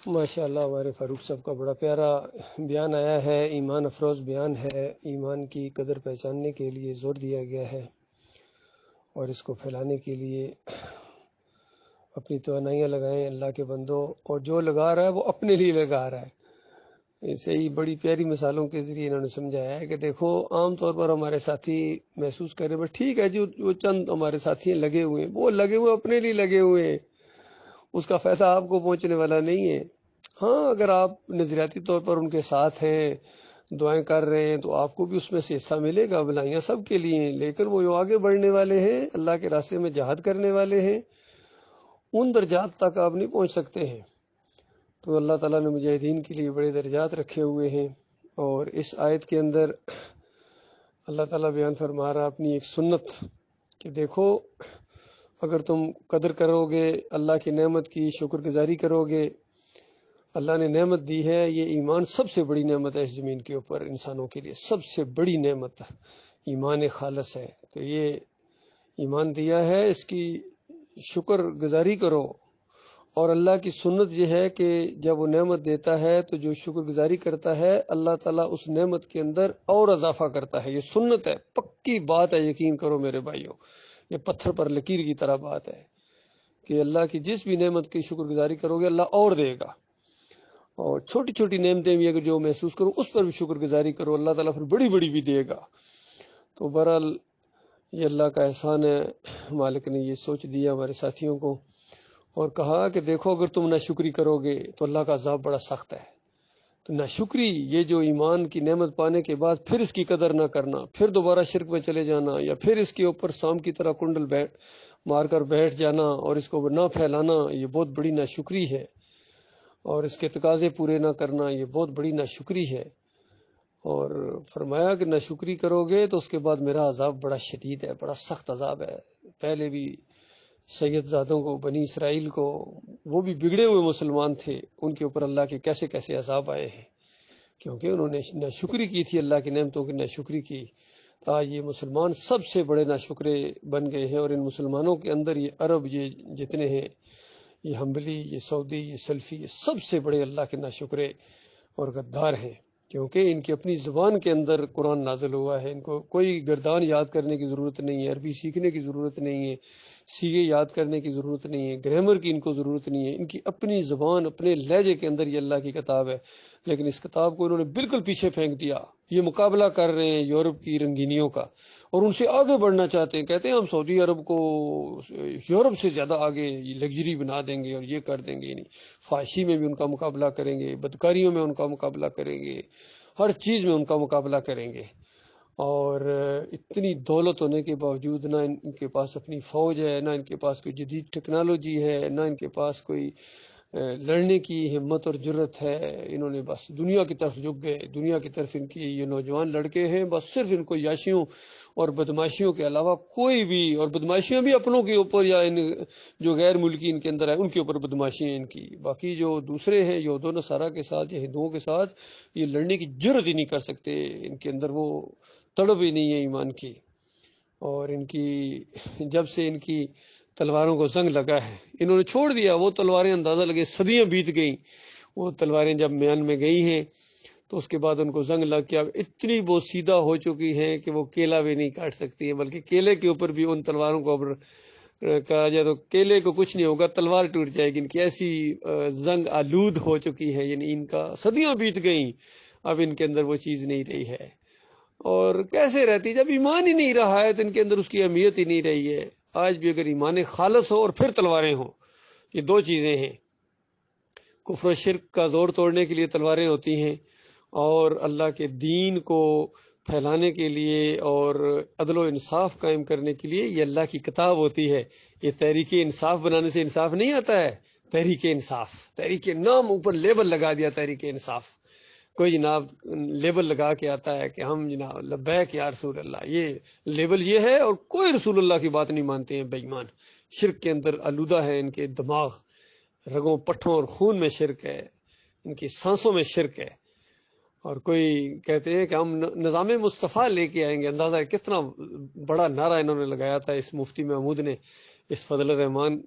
ماشاءاللہ ہمارے فاروق صاحب کا بڑا پیارا بیان آیا ہے، ایمان افروز بیان ہے۔ ایمان کی قدر پہچاننے کے لیے زور دیا گیا ہے اور اس کو پھیلانے کے لیے اپنی توانائیاں لگائیں اللہ کے بندوں، اور جو لگا رہا ہے وہ اپنے لیے لگا رہا ہے۔ اسے ہی بڑی پیاری مثالوں کے ذریعے انہوں نے سمجھایا ہے کہ دیکھو عام طور پر ہمارے ساتھی محسوس کریں بس ٹھیک ہے جو چند ہمارے ساتھی لگے ہوئے ہیں، وہ لگے ہوئے اپنے لیے لگے ہوئے ہیں، اس کا فائدہ آپ کو پہنچنے والا نہیں ہے۔ ہاں اگر آپ نظریاتی طور پر ان کے ساتھ ہیں، دعائیں کر رہے ہیں، تو آپ کو بھی اس میں سے حصہ ملے گا، بھلائیاں سب کے لیے ہیں، لیکن وہ جو آگے بڑھنے والے ہیں، اللہ کے راستے میں جہاد کرنے والے ہیں، ان درجات تک آپ نہیں پہنچ سکتے ہیں۔ تو اللہ تعالیٰ نے مجاہدین کے لیے بڑے درجات رکھے ہوئے ہیں، اور اس آیت کے اندر اللہ تعالیٰ بیان فرما رہا اپنی ایک سنت کہ دیکھو اگر تم قدر کرو گے اللہ کی نعمت کی، شکر گزاری کرو گے، اللہ نے نعمت دی ہے، یہ ایمان سب سے بڑی نعمت ہے اس زمین کے اوپر، انسانوں کے لیے سب سے بڑی نعمت ایمان خالص ہے۔ تو یہ ایمان دیا ہے، اس کی شکر گزاری کرو۔ اور اللہ کی سنت یہ ہے کہ جب وہ نعمت دیتا ہے تو جو شکر گزاری کرتا ہے اللہ تعالیٰ اس نعمت کے اندر اور اضافہ کرتا ہے۔ یہ سنت ہے، پکی بات ہے، یقین کرو میرے بھائیوں، یہ پتھر پر لکیر کی طرح بات ہے کہ اللہ کی جس بھی نعمت کی شکر گزاری کرو گے اللہ اور دے گا، اور چھوٹی چھوٹی نعمتیں بھی اگر جو محسوس کرو اس پر بھی شکر گزاری کرو، اللہ تعالیٰ پھر بڑی بڑی بھی دے گا۔ تو بہرحال یہ اللہ کا احسان ہے، مالک نے یہ سوچ دیا ہمارے ساتھیوں کو، اور کہا کہ دیکھو اگر تم ناشکری کرو گے تو اللہ کا عذاب بڑا سخت ہے۔ تو ناشکری، یہ جو ایمان کی نعمت پانے کے بعد پھر اس کی قدر نہ کرنا، پھر دوبارہ شرک میں چلے جانا، یا پھر اس کے اوپر سام کی طرح کنڈل مار کر بیٹھ جانا اور اس کو نہ پھیلانا، یہ بہت بڑی ناشکری ہے، اور اس کے تقاضے پورے نہ کرنا یہ بہت بڑی ناشکری ہے۔ اور فرمایا کہ ناشکری کرو گے تو اس کے بعد میرا عذاب بڑا شدید ہے، بڑا سخت عذاب ہے۔ پہلے بھی سید زادوں کو، بنی اسرائیل کو، وہ بھی بگڑے ہوئے مسلمان تھے، ان کے اوپر اللہ کے کیسے کیسے عذاب آئے ہیں، کیونکہ انہوں نے ناشکری کی تھی، اللہ کی نعمتوں کی ناشکری کی۔ آج یہ مسلمان سب سے بڑے ناشکرے بن گئے ہیں، اور ان مسلمانوں کے اندر یہ عرب، یہ جتنے ہیں، یہ حنبلی، یہ سعودی، یہ سلفی، یہ سب سے بڑے اللہ کے ناشکرے اور غدار ہیں، کیونکہ ان کی اپنی زبان کے اندر قرآن نازل ہوا ہے، ان کو کوئی گردان یاد کرنے کی ضرورت نہیں ہے، عربی سیکھنے کی ضرورت نہیں ہے، سیگے یاد کرنے کی ضرورت نہیں ہے، گرامر کی ان کو ضرورت نہیں ہے، ان کی اپنی زبان، اپنے لہجے کے اندر یہ اللہ کی کتاب ہے، لیکن اس کتاب کو انہوں نے بالکل پیچھے پھینک دیا۔ یہ مقابلہ کر رہے ہیں یورپ کی رنگینیوں کا، اور ان سے آگے بڑھنا چاہتے ہیں، کہتے ہیں ہم سعودی عرب کو یورپ سے زیادہ آگے لگژری بنا دیں گے اور یہ کر دیں گے، نہیں، فحاشی میں بھی ان کا مقابلہ کریں گے، بدکاریوں میں ان کا مقابلہ کریں گے، ہر چیز میں ان کا مقابلہ کریں گے۔ اور اتنی دولت ہونے کے باوجود نہ ان کے پاس اپنی فوج ہے، نہ ان کے پاس کوئی جدید ٹیکنالوجی ہے، نہ ان کے پاس کوئی لڑنے کی ہمت اور جرت ہے، انہوں نے بس دنیا کی طرف جھک گئے۔ دنیا کی طرف ان کی یہ نوجوان لڑکے ہیں، بس صرف ان کو یاشیوں اور بدماشیوں کے علاوہ کوئی بھی، اور بدماشیاں بھی اپنوں کے اوپر یا ان جو غیر ملکی ان کے اندر ہے ان کے اوپر بدماشیاں ان کی، باقی جو دوسرے ہیں یہود و نصارہ کے ساتھ یا ہندوؤں کے ساتھ یہ لڑنے کی جرت ہی نہیں کر سکتے، ان کے اندر وہ تڑپ ہی نہیں ہے ایمان کی۔ اور ان کی جب سے ان کی تلواروں کو زنگ لگا ہے، انہوں نے چھوڑ دیا وہ تلواریں، اندازہ لگے صدیاں بیت گئیں، وہ تلواریں جب میان میں گئی ہیں تو اس کے بعد ان کو زنگ لگ کے اب اتنی بوسیدہ ہو چکی ہیں کہ وہ کیلا بھی نہیں کاٹ سکتی ہیں، بلکہ کیلے کے اوپر بھی ان تلواروں کو اب کہا جائے تو کیلے کو کچھ نہیں ہوگا، تلوار ٹوٹ جائے گی، ان کی ایسی زنگ آلود ہو چکی ہے، یعنی ان کا صدیاں بیت گئیں، اب ان کے اندر وہ چیز نہیں رہی ہے۔ اور کیسے رہتی؟ جب ایمان ہی نہیں رہا ہے تو ان کے اندر اس کی اہمیت ہی نہیں رہی ہے۔ آج بھی اگر ایمان خالص ہو اور پھر تلواریں ہوں، یہ دو چیزیں ہیں، کفر و شرک کا زور توڑنے کے لیے تلواریں ہوتی ہیں، اور اللہ کے دین کو پھیلانے کے لیے اور عدل و انصاف قائم کرنے کے لیے یہ اللہ کی کتاب ہوتی ہے۔ یہ تحریک انصاف بنانے سے انصاف نہیں آتا ہے، تحریک انصاف، تحریک نام اوپر لیبل لگا دیا تحریک انصاف، کوئی جناب لیبل لگا کے آتا ہے کہ ہم جناب لبیک یا رسول اللہ، یہ لیبل یہ ہے، اور کوئی رسول اللہ کی بات نہیں مانتے ہیں، بے ایمان، شرک کے اندر آلودہ ہے ان کے دماغ، رگوں پٹھوں اور خون میں شرک ہے، ان کی سانسوں میں شرک ہے۔ اور کوئی کہتے ہیں کہ ہم نظام مصطفیٰ لے کے آئیں گے، اندازہ ہے کتنا بڑا نعرہ انہوں نے لگایا تھا اس مفتی محمود نے، اس فضل الرحمان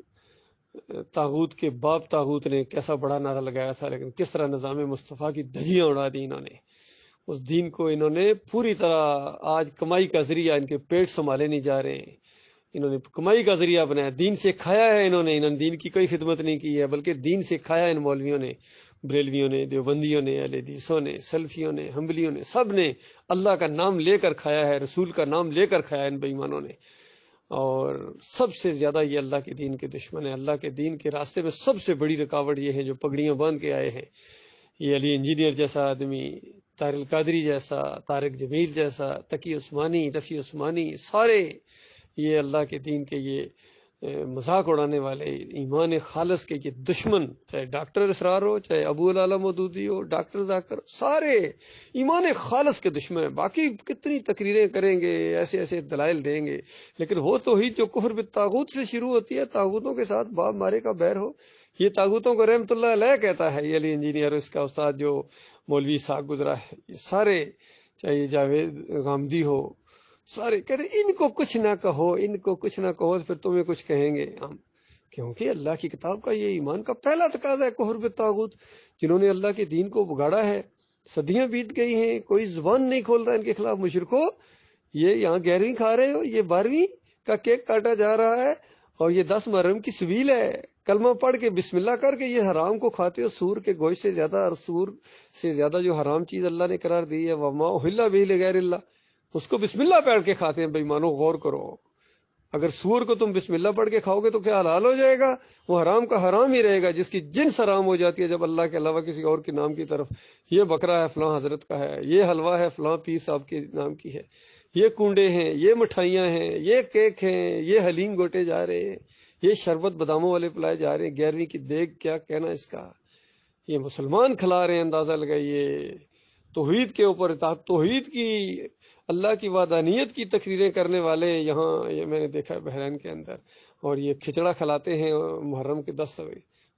طاغوت کے باپ طاغوت نے کیسا بڑا نعرہ لگایا تھا، لیکن کس طرح نظام مصطفیٰ کی دھجیاں اڑا دی انہوں نے۔ اس دین کو انہوں نے پوری طرح آج کمائی کا ذریعہ، ان کے پیٹ سنبھالے نہیں جا رہے ہیں، انہوں نے کمائی کا ذریعہ بنایا۔ دین سے کھایا ہے انہوں نے دین کی کوئی خدمت نہیں کی ہے، بلکہ دین سے کھایا ان مولویوں نے، بریلویوں نے، دیوبندیوں نے، اہل حدیثوں نے، سلفیوں نے، حنبلیوں نے، سب نے اللہ کا نام لے کر کھایا ہے، رسول کا نام لے کر کھایا ان بے ایمانوں نے۔ اور سب سے زیادہ یہ اللہ کے دین کے دشمن ہیں۔ اللہ کے دین کے راستے میں سب سے بڑی رکاوٹ یہ ہے جو پگڑیاں باندھ کے آئے ہیں، یہ علی انجینئر جیسا آدمی، طاہر القادری جیسا، طارق جمیل جیسا، تقی عثمانی، رفیع عثمانی، سارے یہ اللہ کے دین کے یہ مذاق اڑانے والے، ایمان خالص کے یہ دشمن، چاہے ڈاکٹر اسرار ہو، چاہے ابو العلا مودودی ہو، ڈاکٹر ذاکر، سارے ایمان خالص کے دشمن ہیں۔ باقی کتنی تقریریں کریں گے، ایسے ایسے دلائل دیں گے، لیکن وہ توحید جو کفر بالطاغوت سے شروع ہوتی ہے، طاغوتوں کے ساتھ باپ مارے کا بیر ہو، یہ طاغوتوں کو رحمت اللہ علیہ کہتا ہے، یہ علی انجینئر اس کا استاد جو مولوی صاحب گزرا ہے، یہ سارے، چاہے جاوید غامدی ہو، سارے کہتے ان کو کچھ نہ کہو، ان کو کچھ نہ کہو، پھر تمہیں کچھ کہیں گے ہم، کیونکہ اللہ کی کتاب کا یہ ایمان کا پہلا تقاضا ہے کفر بالطاغوت۔ جنہوں نے اللہ کے دین کو بگاڑا ہے، صدیاں بیت گئی ہیں، کوئی زبان نہیں کھول رہا ان کے خلاف۔ مشرکو، یہ یہاں 11ویں کھا رہے ہو، یہ 12ویں کا کیک کاٹا جا رہا ہے، اور یہ 10 محرم کی سویل ہے، کلمہ پڑھ کے بسم اللہ کر کے یہ حرام کو کھاتے ہو، سور کے گوشت سے زیادہ، اور سور سے زیادہ جو حرام چیز اللہ نے قرار دی ہے، وما اہل بہ لغیر اللہ، اس کو بسم اللہ پڑھ کے کھاتے ہیں۔ بے ایمانو غور کرو، اگر سور کو تم بسم اللہ پڑھ کے کھاؤ گے تو کیا حلال ہو جائے گا؟ وہ حرام کا حرام ہی رہے گا، جس کی جنس حرام ہو جاتی ہے جب اللہ کے علاوہ کسی اور کے نام کی طرف، یہ بکرا ہے فلاں حضرت کا ہے، یہ حلوہ ہے فلاں پیر صاحب کے نام کی ہے، یہ کنڈے ہیں، یہ مٹھائیاں ہیں، یہ کیک ہیں، یہ حلیم گوٹے جا رہے ہیں، یہ شربت باداموں والے پلائے جا رہے ہیں، 11ویں کی دیگ، کیا کہنا اس کا، یہ مسلمان کھلا رہے ہیں۔ اندازہ لگائیے، توحید کے اوپر، توحید کی، اللہ کی وحدانیت کی تقریریں کرنے والے یہاں، یہ میں نے دیکھا ہے بحرین کے اندر، اور یہ کھچڑا کھلاتے ہیں محرم کے 10 سوے،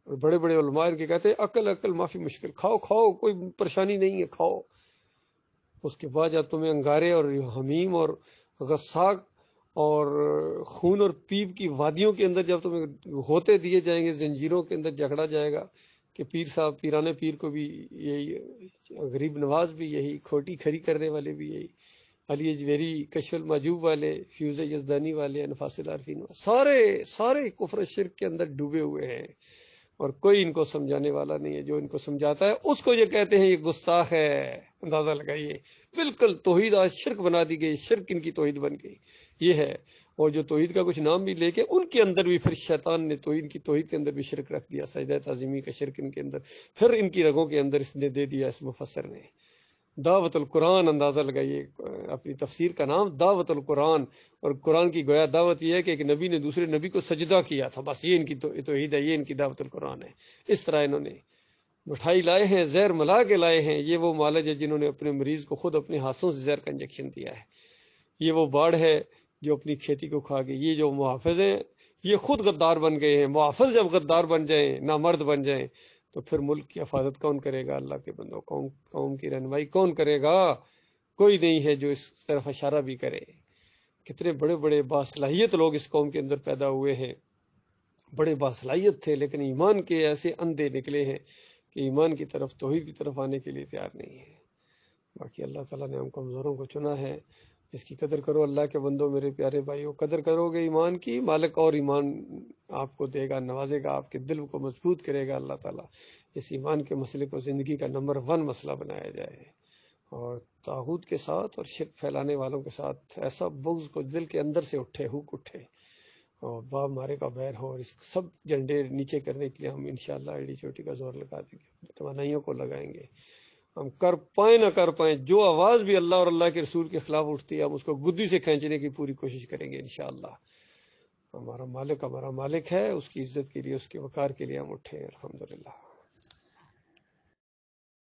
اور بڑے بڑے علماء ان کے کہتے ہیں عقل عقل معافی مشکل، کھاؤ کھاؤ کوئی پریشانی نہیں ہے، کھاؤ۔ اس کے بعد جب تمہیں انگارے اور حمیم اور غساق اور خون اور پیپ کی وادیوں کے اندر جب تمہیں ہوتے دیے جائیں گے، زنجیروں کے اندر جھگڑا جائے گا کہ پیر صاحب، پیرانے پیر کو بھی یہی، غریب نواز بھی یہی، کھوٹی کھری کرنے والے بھی یہی، علی اجویری، کشف المحجوب والے، فیوز یزدانی والے، انفاس العارفین والے، سارے کفر شرک کے اندر ڈوبے ہوئے ہیں، اور کوئی ان کو سمجھانے والا نہیں ہے۔ جو ان کو سمجھاتا ہے اس کو یہ کہتے ہیں یہ گستاخ ہے۔ اندازہ لگائیے، بالکل توحید آج شرک بنا دی گئی، شرک ان کی توحید بن گئی، یہ ہے۔ اور جو توحید کا کچھ نام بھی لے کے، ان کے اندر بھی پھر شیطان نے توحید کے اندر بھی شرک رکھ دیا، سجدہ تعظیمی کا شرک ان کے اندر، پھر ان کی رگوں کے اندر اس نے دے دیا اس مفسر نے، دعوت القرآن۔ اندازہ لگائیے، اپنی تفسیر کا نام دعوت القرآن، اور قرآن کی گویا دعوت یہ ہے کہ ایک نبی نے دوسرے نبی کو سجدہ کیا تھا، بس یہ ان کی توحید ہے، یہ ان کی دعوت القرآن ہے۔ اس طرح انہوں نے مٹھائی لائے ہیں، زہر ملا کے لائے ہیں، یہ وہ معالج ہے جنہوں نے اپنے مریض کو خود اپنے ہاتھوں سے زہر کا انجیکشن دیا ہے، یہ وہ باڑ ہے جو اپنی کھیتی کو کھا گئی، یہ جو محافظ ہیں یہ خود غدار بن گئے ہیں۔ محافظ جب غدار بن جائیں، نامرد بن جائیں، تو پھر ملک کی حفاظت کون کرے گا؟ اللہ کے بندوں، قوم کی رہنمائی کون کرے گا؟ کوئی نہیں ہے جو اس طرف اشارہ بھی کرے۔ کتنے بڑے بڑے باصلاحیت لوگ اس قوم کے اندر پیدا ہوئے ہیں، بڑے باصلاحیت تھے، لیکن ایمان کے ایسے اندھے نکلے ہیں کہ ایمان کی طرف، توحید کی طرف آنے کے لیے تیار نہیں ہے۔ باقی اللہ تعالیٰ نے ہم کمزوروں کو چنا ہے، اس کی قدر کرو اللہ کے بندوں، میرے پیارے بھائیوں، قدر کرو گے ایمان کی، مالک اور ایمان آپ کو دے گا، نوازے گا، آپ کے دل کو مضبوط کرے گا اللہ تعالیٰ۔ اس ایمان کے مسئلے کو زندگی کا نمبر 1 مسئلہ بنایا جائے، اور طاغوت کے ساتھ اور شرک پھیلانے والوں کے ساتھ ایسا بغض کو دل کے اندر سے اٹھے، ہوک اٹھے، اور باپ مارے کا بیر ہو، اور اس سب جھنڈے نیچے کرنے کے لیے ہم انشاءاللہ ایڑی چوٹی کا زور لگا دیں گے، اپنی توانائیوں کو لگائیں گے، ہم کر پائیں نہ کر پائیں، جو آواز بھی اللہ اور اللہ کے رسول کے خلاف اٹھتی ہے ہم اس کو گدی سے کھینچنے کی پوری کوشش کریں گے انشاءاللہ۔ ہمارا مالک ہے، اس کی عزت کے لیے، اس کے وقار کے لیے ہم اٹھیں، الحمدللہ۔